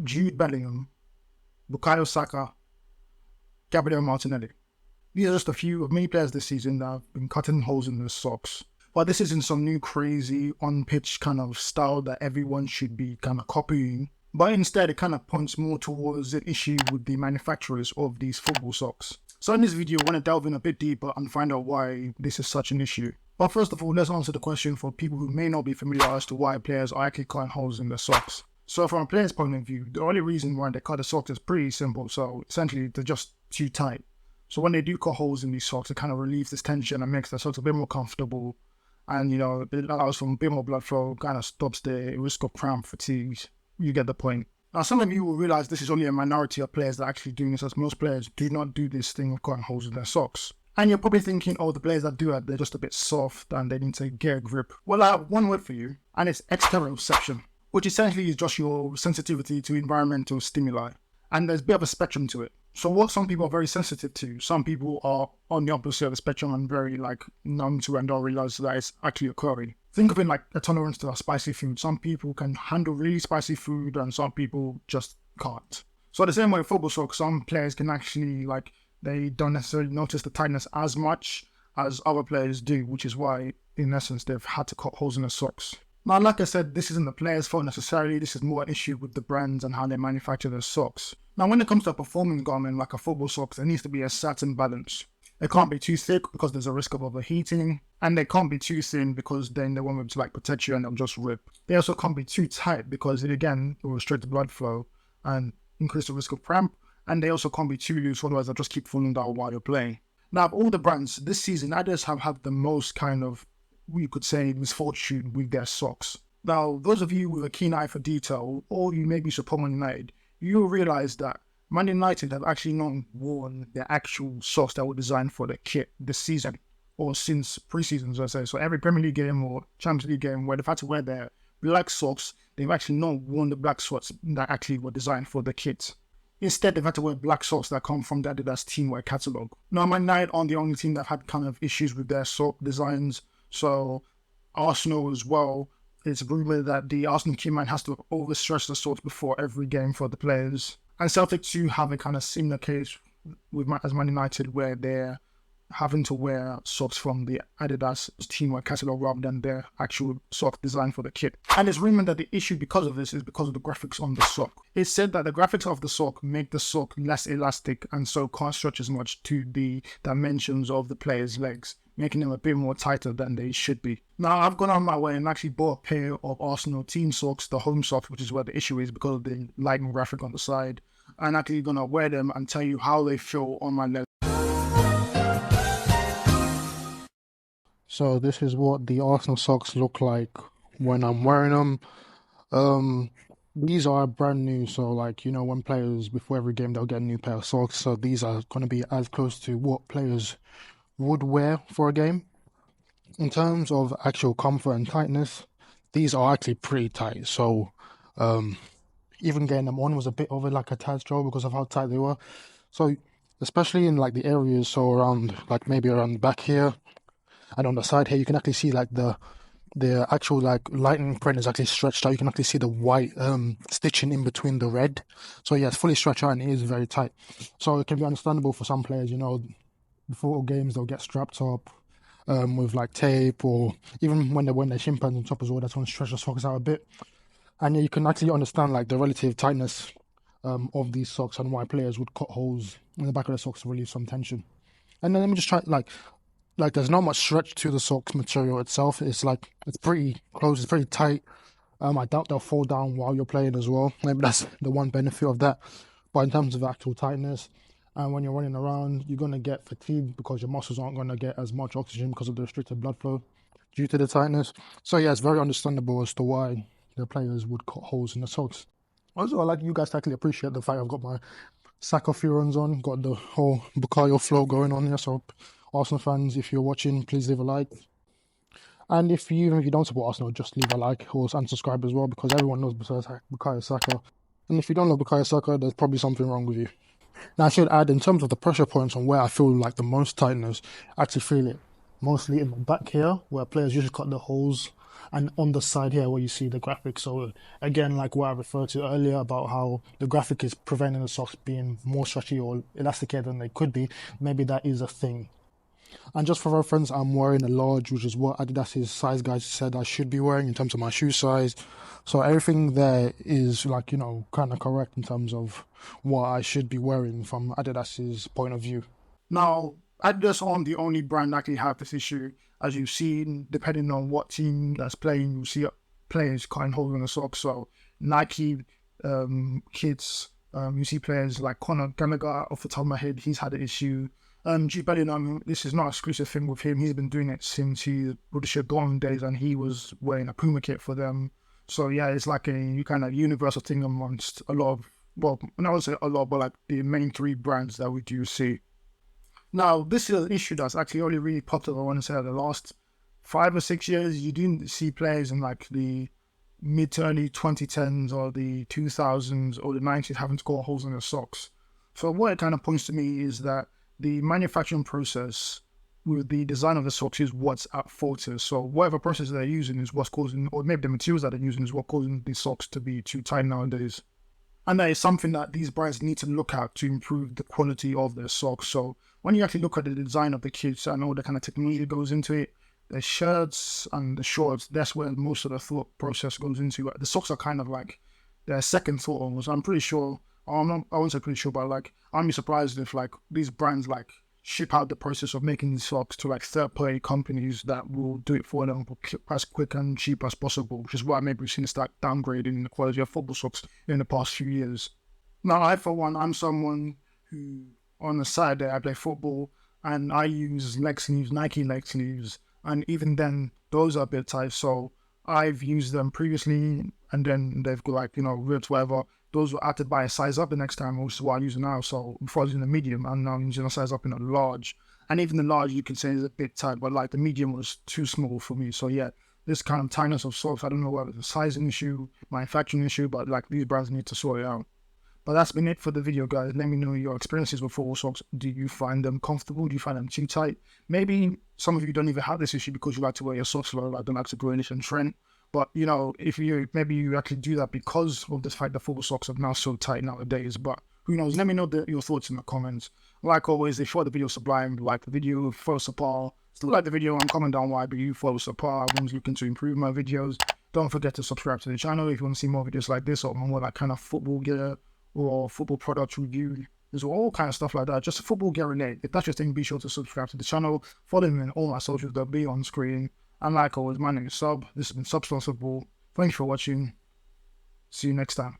Jude Bellingham, Bukayo Saka, Gabriel Martinelli. These are just a few of many players this season that have been cutting holes in their socks. But this isn't some new crazy on-pitch kind of style that everyone should be kind of copying. But instead, it kind of points more towards an issue with the manufacturers of these football socks. So in this video, I want to delve in a bit deeper and find out why this is such an issue. But first of all, let's answer the question for people who may not be familiar as to why players are actually cutting holes in their socks. So from a player's point of view, the only reason why they cut the socks is pretty simple. So essentially, they're just too tight. So when they do cut holes in these socks, it kind of relieves this tension and makes the socks a bit more comfortable. And, it allows for a bit more blood flow, kind of stops the risk of cramp, fatigue. You get the point. Now, some of you will realize this is only a minority of players that are actually doing this, as most players do not do this thing of cutting holes in their socks. And you're probably thinking, oh, the players that do it, they're just a bit soft and they need to get a grip. Well, I have one word for you, and it's exteroception, which essentially is just your sensitivity to environmental stimuli. And there's a bit of a spectrum to it. So what some people are very sensitive to, some people are on the opposite of the spectrum and very numb to and don't realize that it's actually occurring. Think of it like a tolerance to spicy food. Some people can handle really spicy food and some people just can't. So the same way with football socks, some players can actually they don't necessarily notice the tightness as much as other players do, which is why in essence they've had to cut holes in their socks. Now, like I said, this isn't the player's fault necessarily. This is more an issue with the brands and how they manufacture their socks. Now, when it comes to a performance garment like a football socks, there needs to be a certain balance. It can't be too thick because there's a risk of overheating, and they can't be too thin because then they won't be able to protect you and they'll just rip. They also can't be too tight because it will restrict the blood flow and increase the risk of cramp, and they also can't be too loose, otherwise they'll just keep falling down while you're playing. Now, of all the brands this season, Adidas have had the most we could say misfortune with their socks. Now, those of you with a keen eye for detail, or you maybe support Man United, you'll realize that Man United have actually not worn their actual socks that were designed for the kit this season, or since pre-season, as I say. So every Premier League game or Champions League game where they've had to wear their black socks, they've actually not worn the black socks that actually were designed for the kit. Instead, they've had to wear black socks that come from the Adidas teamwear catalogue. Now, Man United aren't the only team that have had kind of issues with their sock designs. So Arsenal as well, it's rumored that the Arsenal key man has to overstretch the socks before every game for the players. And Celtic too have a kind of similar case as Man United, where they're having to wear socks from the Adidas teamwear catalogue rather than their actual sock designed for the kit. And it's rumored that the issue because of this is because of the graphics on the sock. It's said that the graphics of the sock make the sock less elastic and so can't stretch as much to the dimensions of the player's legs, making them a bit more tighter than they should be. Now, I've gone on my way and actually bought a pair of Arsenal team socks, the home socks, which is where the issue is because of the lightning graphic on the side. I'm actually going to wear them and tell you how they feel on my legs. So this is what the Arsenal socks look like when I'm wearing them. These are brand new, so when players, before every game, they'll get a new pair of socks. So these are going to be as close to what players would wear for a game. In terms of actual comfort and tightness, these are actually pretty tight. So even getting them on was a bit of a tad struggle because of how tight they were. So especially in the areas, so around maybe around the back here and on the side here, you can actually see the actual lightning print is actually stretched out. You can actually see the white stitching in between the red. So yeah, it's fully stretched out and it is very tight. So it can be understandable for some players, before games they'll get strapped up with tape, or even when they're wearing their shin pads on top as well, that's going to stretch the socks out a bit. And yeah, you can actually understand the relative tightness of these socks and why players would cut holes in the back of the socks to relieve some tension. And then let me just try there's not much stretch to the socks material itself. It's it's pretty close, it's pretty tight. I doubt they'll fall down while you're playing as well. Maybe that's the one benefit of that. But in terms of actual tightness, and when you're running around, you're going to get fatigued because your muscles aren't going to get as much oxygen because of the restricted blood flow due to the tightness. So yeah, it's very understandable as to why the players would cut holes in the socks. Also, I'd like you guys to actually appreciate the fact I've got my Saka Furons on, got the whole Bukayo flow going on here. So Arsenal fans, if you're watching, please leave a like. And even if you don't support Arsenal, just leave a like or unsubscribe as well, because everyone knows Bukayo Saka. And if you don't love Bukayo Saka, there's probably something wrong with you. Now, I should add, in terms of the pressure points on where I feel the most tightness, I actually feel it mostly in the back here, where players usually cut the holes And on the side here where you see the graphic, so again, like what I referred to earlier about how the graphic is preventing the socks being more stretchy or elasticated than they could be, maybe that is a thing. And just for reference, I'm wearing a large, which is what Adidas's size guide said I should be wearing in terms of my shoe size. So everything there is like, kind of correct in terms of what I should be wearing from Adidas's point of view. Now, Adidas aren't the only brand that actually have this issue. As you've seen, depending on what team that's playing, you see players cutting holes in the socks. So Nike kids, you see players like Conor Gallagher, off the top of my head, he's had an issue. Jude Bellingham, this is not an exclusive thing with him. He's been doing it since he Rudisha Dortmund days, and he was wearing a Puma kit for them. So yeah, it's like a kind of universal thing amongst a lot of, well, I would say a lot, but like the main three brands that we do see. Now, this is an issue that's actually only really popular, I want to say, the last 5 or 6 years. You didn't see players in like the mid to early 2010s or the 2000s or the 90s having to cut holes in their socks. So what it kind of points to me is that the manufacturing process with the design of the socks is what's at fault here. So whatever process they're using is what's causing, or maybe the materials that they're using is what's causing the socks to be too tight nowadays. And that is something that these brands need to look at to improve the quality of their socks. So when you actually look at the design of the kits and all the kind of technology that goes into it, the shirts and the shorts, that's where most of the thought process goes into. The socks are kind of like their second thought almost. I'm pretty sure, I won't say pretty sure, but like, I'd be surprised if like these brands like ship out the process of making these socks to like third-party companies that will do it for them as quick and cheap as possible, which is why maybe we've seen a start downgrading the quality of football socks in the past few years. Now, I, for one, I'm someone who, on the side there, I play football and I use leg sleeves, Nike leg sleeves, and even then, those are a bit tight, so I've used them previously and then they've got like, ripped, whatever. Those were had to buy a size up the next time, which is what I'm using now. So before I was using a medium, and now I'm using a size up in a large. And even the large, you can say, is a bit tight, but like the medium was too small for me. So yeah, this kind of tightness of socks, I don't know whether it's a sizing issue, manufacturing issue, but like these brands need to sort it out. But that's been it for the video, guys. Let me know your experiences with football socks. Do you find them comfortable? Do you find them too tight? Maybe some of you don't even have this issue because you like to wear your socks like the likes of Grealish and Trent. But, if maybe you actually do that because of the fact that football socks are now so tight nowadays. But who knows? Let me know your thoughts in the comments. Like always, if you thought the video sublime, like the video, follow Sapar. Still like the video and comment down why, but you follow Sapar. Everyone's looking to improve my videos. Don't forget to subscribe to the channel if you want to see more videos like this or more like kind of football gear or football product review. There's all kind of stuff like that. Just football gear related. If that's your thing, be sure to subscribe to the channel. Follow me on all my socials. They'll be on screen. And like always, my name is Sub. This has been SubStanceFtbl. Thanks for watching. See you next time.